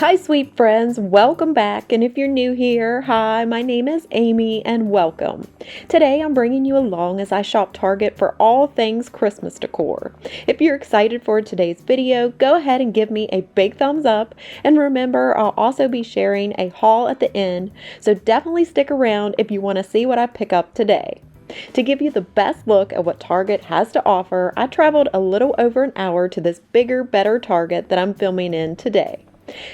Hi, sweet friends. Welcome back. And if you're new here, hi, my name is Amy and welcome. Today I'm bringing you along as I shop Target for all things Christmas decor. If you're excited for today's video, go ahead and give me a big thumbs up. And remember, I'll also be sharing a haul at the end, so definitely stick around if you want to see what I pick up today. To give you the best look at what Target has to offer, I traveled a little over an hour to this bigger, better Target that I'm filming in today.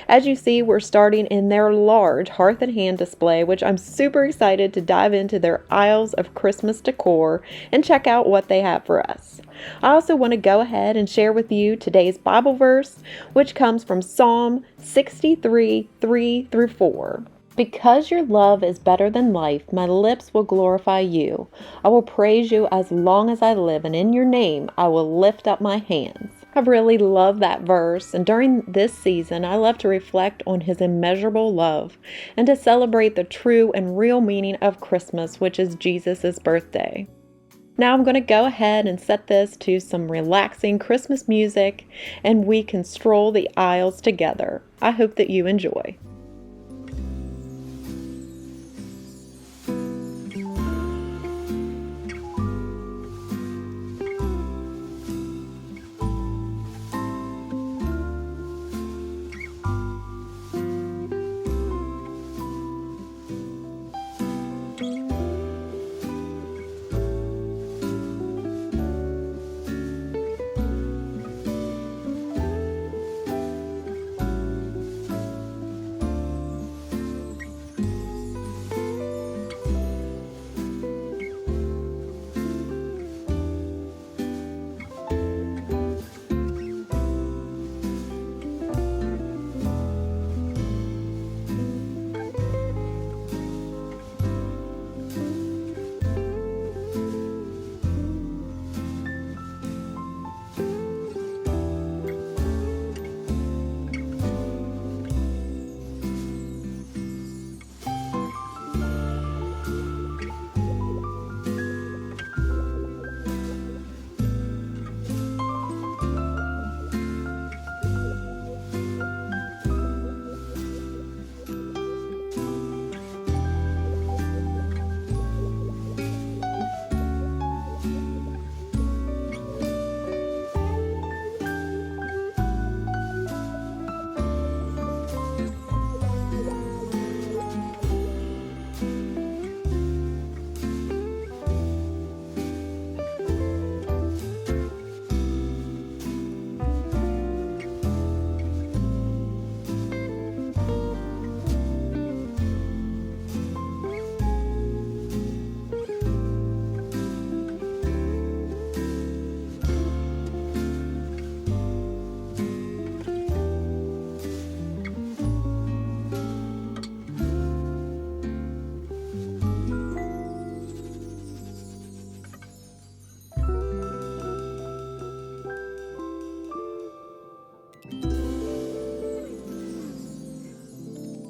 As you see, we're starting in their large Hearth and Hand display, which I'm super excited to dive into their aisles of Christmas decor and check out what they have for us. I also want to go ahead and share with you today's Bible verse, which comes from Psalm 63, 3 through 4. Because your love is better than life, my lips will glorify you. I will praise you as long as I live, and in your name I will lift up my hands. I really love that verse, and during this season, I love to reflect on His immeasurable love and to celebrate the true and real meaning of Christmas, which is Jesus' birthday. Now I'm going to go ahead and set this to some relaxing Christmas music, and we can stroll the aisles together. I hope that you enjoy.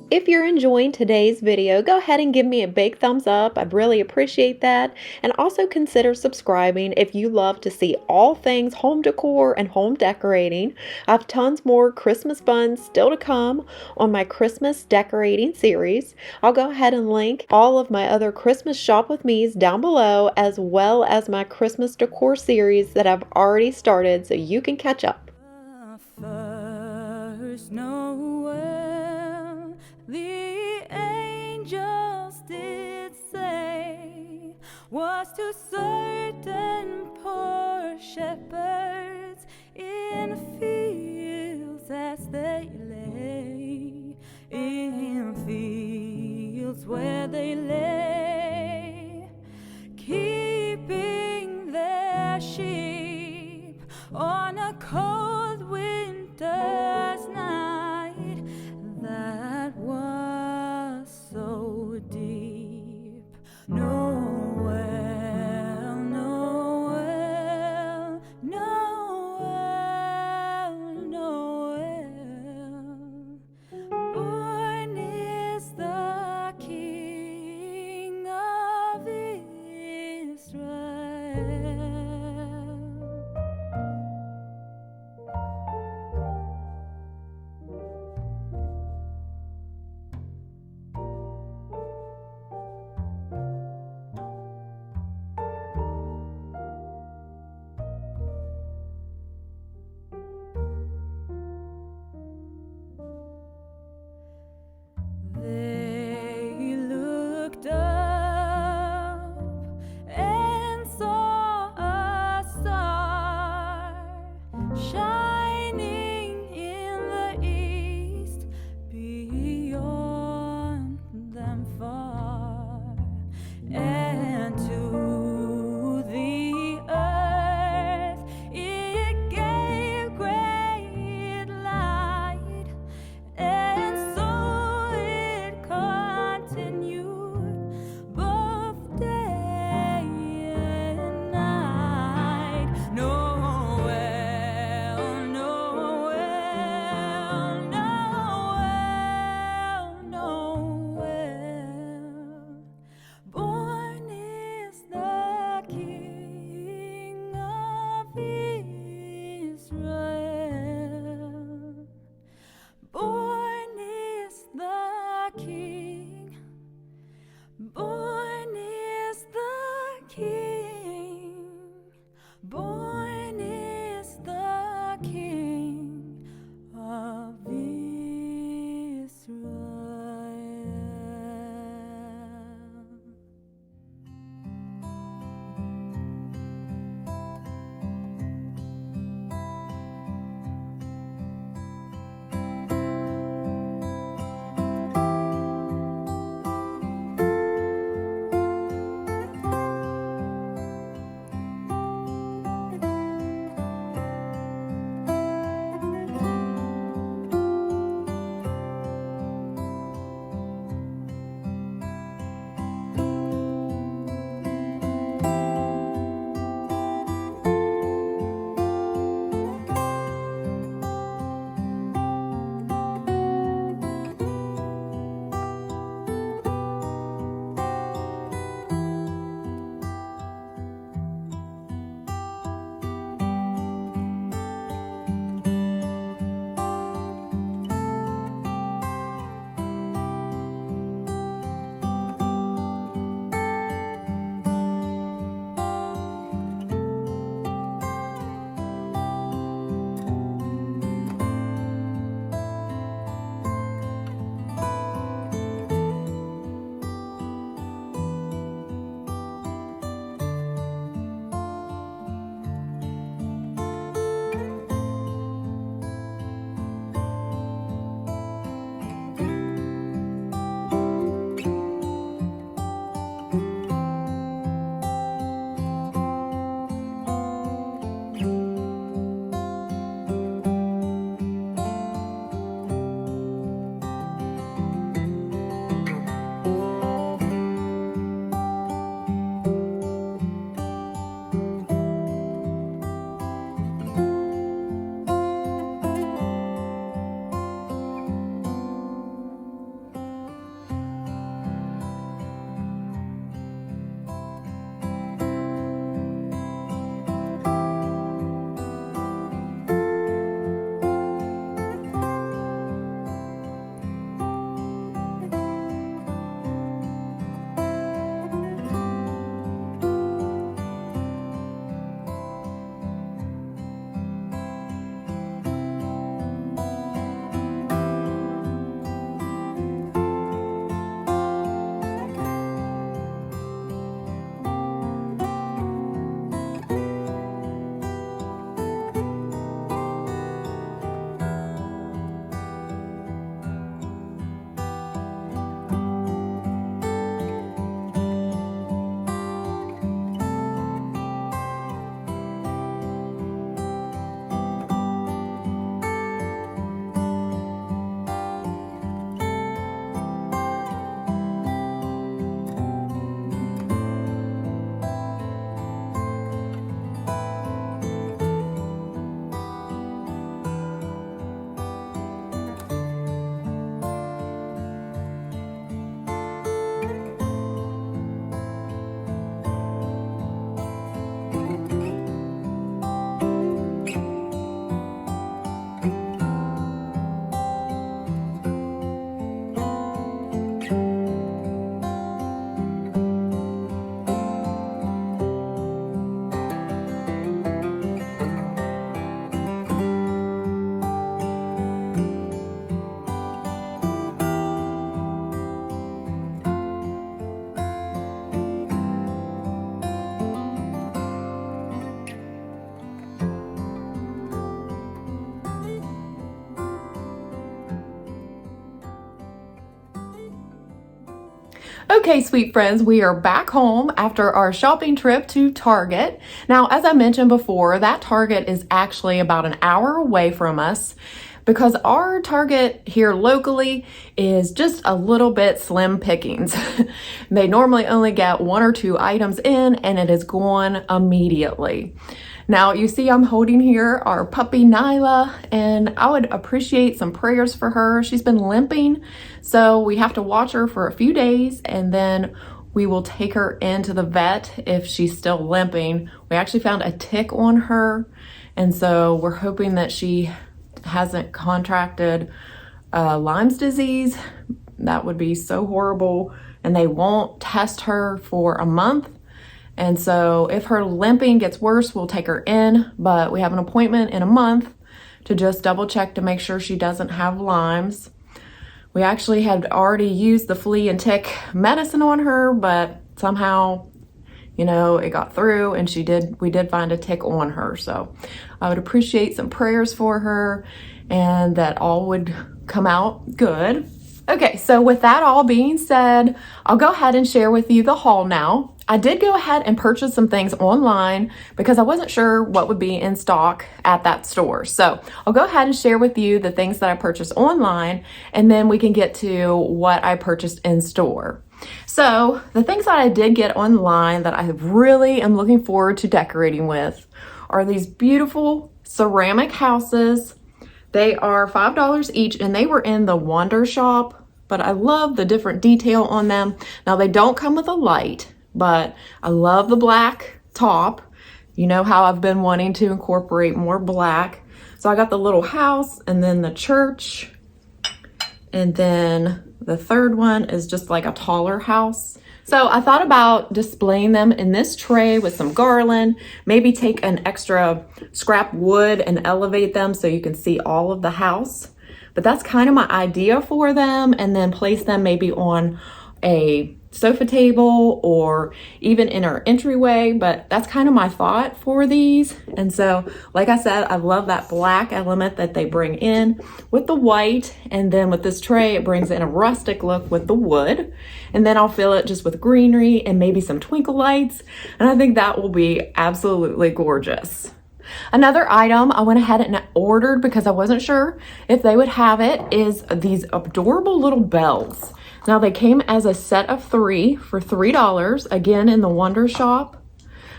If you're enjoying today's video, go ahead and give me a big thumbs up. I'd really appreciate that. And also consider subscribing if you love to see all things home decor and home decorating. I have tons more Christmas fun still to come on my Christmas decorating series. I'll go ahead and link all of my other Christmas shop with me's down below, as well as my Christmas decor series that I've already started, so you can catch up. First Noel, the angels did say, was to certain poor shepherds in fields as they lay, in fields where they lay, keeping their sheep on a cold winter's night that was so deep. Noel, Noel, Noel, Noel. 'Born is the King. Born is the King, born is the King of Israel. Okay, sweet friends, we are back home after our shopping trip to Target. Now, as I mentioned before, that Target is actually about an hour away from us because our Target here locally is just a little bit slim pickings. They normally only get 1 or 2 items in and it is gone immediately. Now, you see I'm holding here our puppy Nyla, and I would appreciate some prayers for her. She's been limping, so we have to watch her for a few days, and then we will take her into the vet if she's still limping. We actually found a tick on her, and so we're hoping that she hasn't contracted Lyme's disease. That would be so horrible and they won't test her for a month. And so if her limping gets worse, we'll take her in, but we have an appointment in a month to just double check to make sure she doesn't have Lyme's. We actually had already used the flea and tick medicine on her, but somehow, you know, it got through and we did find a tick on her. So I would appreciate some prayers for her and that all would come out good. Okay, so with that all being said, I'll go ahead and share with you the haul now. I did go ahead and purchase some things online because I wasn't sure what would be in stock at that store. So I'll go ahead and share with you the things that I purchased online, and then we can get to what I purchased in store. So the things that I did get online that I really am looking forward to decorating with are these beautiful ceramic houses. They are $5 each, and they were in the Wonder Shop, but I love the different detail on them. Now they don't come with a light, but I love the black top. You know how I've been wanting to incorporate more black. So I got the little house and then the church. And then the third one is just like a taller house. So I thought about displaying them in this tray with some garland, maybe take an extra scrap wood and elevate them so you can see all of the house. But that's kind of my idea for them, and then place them maybe on a sofa table or even in our entryway, but that's kind of my thought for these. And so, like I said, I love that black element that they bring in with the white, and then with this tray, it brings in a rustic look with the wood, and then I'll fill it just with greenery and maybe some twinkle lights, and I think that will be absolutely gorgeous. Another item I went ahead and ordered because I wasn't sure if they would have it is these adorable little bells. Now they came as a set of 3 for $3, again in the Wonder Shop,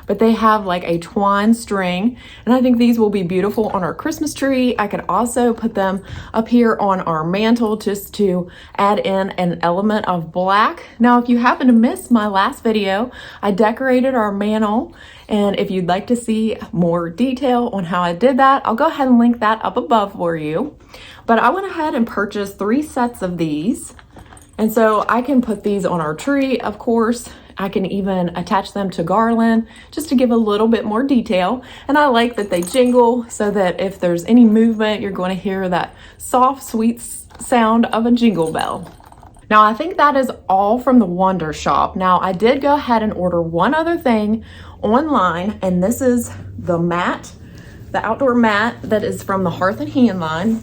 but they have like a twine string, and I think these will be beautiful on our Christmas tree. I could also put them up here on our mantle just to add in an element of black. Now, if you happen to miss my last video, I decorated our mantle, and if you'd like to see more detail on how I did that, I'll go ahead and link that up above for you. But I went ahead and purchased 3 sets of these. And so I can put these on our tree, of course. I can even attach them to garland just to give a little bit more detail. And I like that they jingle so that if there's any movement, you're going to hear that soft, sweet sound of a jingle bell. Now, I think that is all from the Wonder Shop. Now, I did go ahead and order one other thing online, and this is the mat, the outdoor mat that is from the Hearth and Hand line.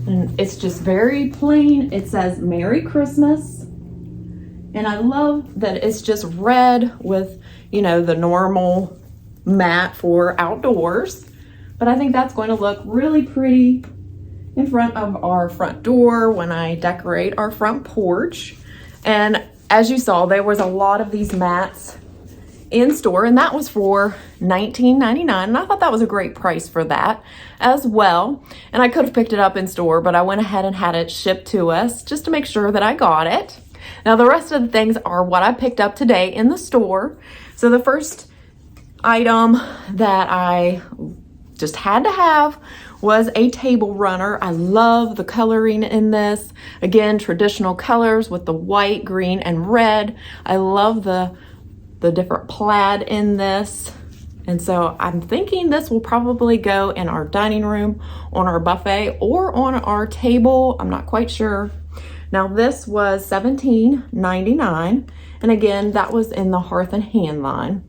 And it's just very plain. It says Merry Christmas. And I love that it's just red with, you know, the normal mat for outdoors. But I think that's going to look really pretty in front of our front door when I decorate our front porch. And as you saw, there was a lot of these mats in store, and that was for $19.99, and I thought that was a great price for that as well. And I could have picked it up in store, but I went ahead and had it shipped to us just to make sure that I got it. Now the rest of the things are what I picked up today in the store. So the first item that I just had to have was a table runner. I love the coloring in this. Again, traditional colors with the white, green, and red. I love the different plaid in this. And so I'm thinking this will probably go in our dining room, on our buffet, or on our table. I'm not quite sure. Now this was $17.99. And again, that was in the Hearth and Hand line.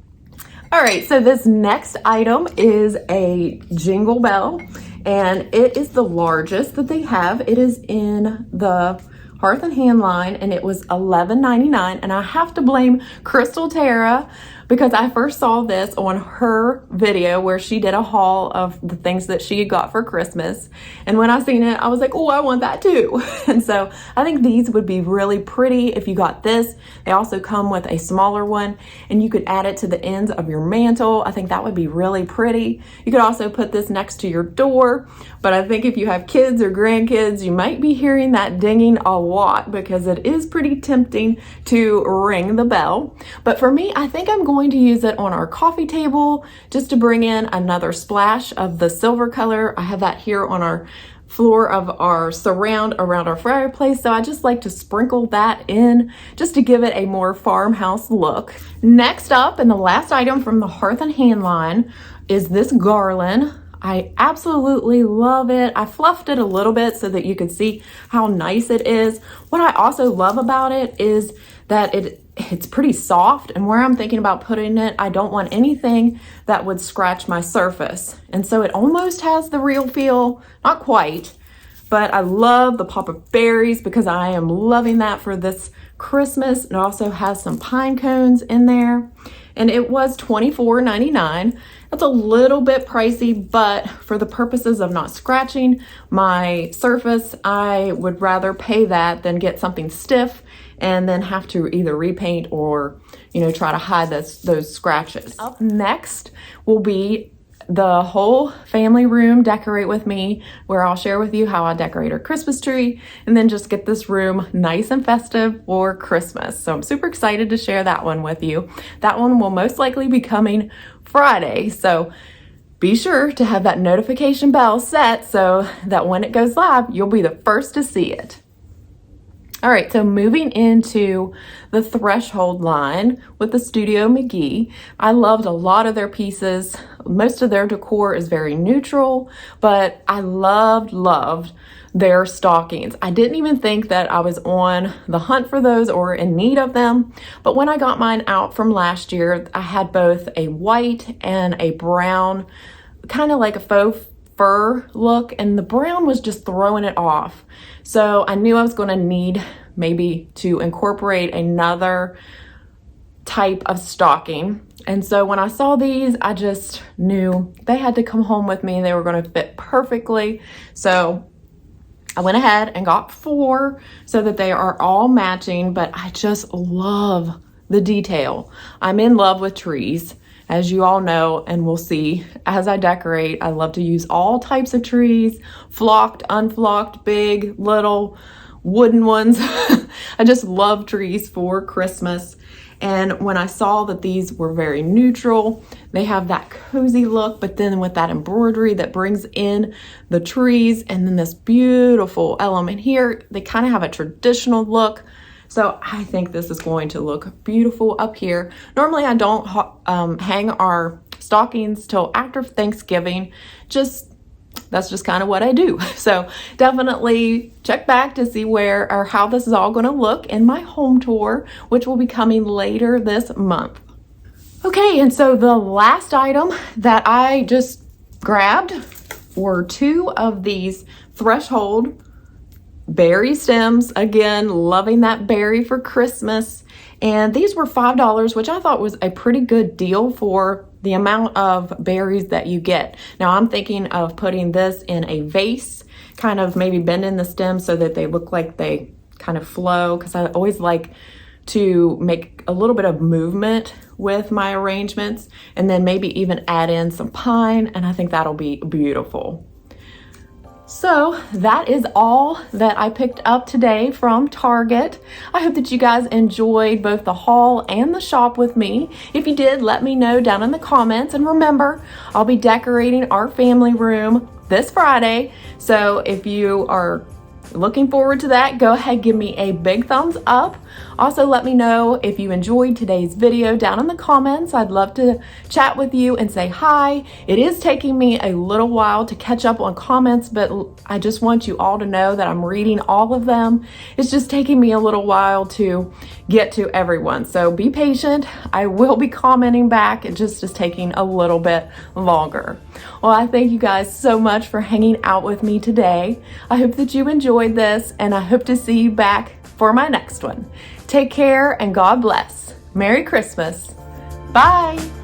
All right, so this next item is a Jingle Bell, and it is the largest that they have. It is in the Hearth and Hand line, and it was $11.99. And I have to blame Crystal Tara because I first saw this on her video where she did a haul of the things that she got for Christmas. And when I seen it, I was like, oh, I want that too. And so I think these would be really pretty if you got this. They also come with a smaller one, and you could add it to the ends of your mantle. I think that would be really pretty. You could also put this next to your door, but I think if you have kids or grandkids, you might be hearing that dinging a lot because it is pretty tempting to ring the bell. But for me, I think I'm going to use it on our coffee table just to bring in another splash of the silver color. I have that here on our floor of our surround around our fireplace, so I just like to sprinkle that in just to give it a more farmhouse look. Next up, and the last item from the Hearth and Hand line, is this garland. I absolutely love it. I fluffed it a little bit so that you can see how nice it is. What I also love about it is that it's pretty soft, and where I'm thinking about putting it, I don't want anything that would scratch my surface. And so it almost has the real feel, not quite, but I love the pop of berries because I am loving that for this Christmas. It also has some pine cones in there, and it was $24.99. That's a little bit pricey, but for the purposes of not scratching my surface, I would rather pay that than get something stiff and then have to either repaint or, try to hide those scratches. Up next will be the whole family room decorate with me, where I'll share with you how I decorate our Christmas tree and then just get this room nice and festive for Christmas. So I'm super excited to share that one with you. That one will most likely be coming Friday. So be sure to have that notification bell set so that when it goes live, you'll be the first to see it. All right, so moving into the Threshold line with the Studio McGee. I loved a lot of their pieces. Most of their decor is very neutral, but I loved their stockings. I didn't even think that I was on the hunt for those or in need of them, but when I got mine out from last year, I had both a white and a brown, kind of like a faux fur look, and the brown was just throwing it off. So I knew I was going to need maybe to incorporate another type of stocking. And so when I saw these, I just knew they had to come home with me and they were going to fit perfectly. So I went ahead and got 4 so that they are all matching, but I just love the detail. I'm in love with trees, as you all know, and we'll see as I decorate. I love to use all types of trees, flocked, unflocked, big, little, wooden ones. I just love trees for Christmas. And when I saw that these were very neutral, they have that cozy look, but then with that embroidery that brings in the trees, and then this beautiful element here, they kind of have a traditional look. So I think this is going to look beautiful up here. Normally I don't hang our stockings till after Thanksgiving. That's just kind of what I do. So definitely check back to see where or how this is all going to look in my home tour, which will be coming later this month. Okay, and so the last item that I just grabbed were 2 of these Threshold berry stems. Again, loving that berry for Christmas. And these were $5, which I thought was a pretty good deal for the amount of berries that you get. Now I'm thinking of putting this in a vase, kind of maybe bending the stems so that they look like they kind of flow, because I always like to make a little bit of movement with my arrangements, and then maybe even add in some pine, and I think that'll be beautiful. So that is all that I picked up today from Target. I hope that you guys enjoyed both the haul and the shop with me. If you did, let me know down in the comments. And remember, I'll be decorating our family room this Friday. So if you are looking forward to that, go ahead, give me a big thumbs up. Also, let me know if you enjoyed today's video down in the comments. I'd love to chat with you and say hi. It is taking me a little while to catch up on comments, but I just want you all to know that I'm reading all of them. It's just taking me a little while to get to everyone. So be patient. I will be commenting back. It just is taking a little bit longer. Well, I thank you guys so much for hanging out with me today. I hope that you enjoyed this, and I hope to see you back for my next one. Take care and God bless. Merry Christmas. Bye.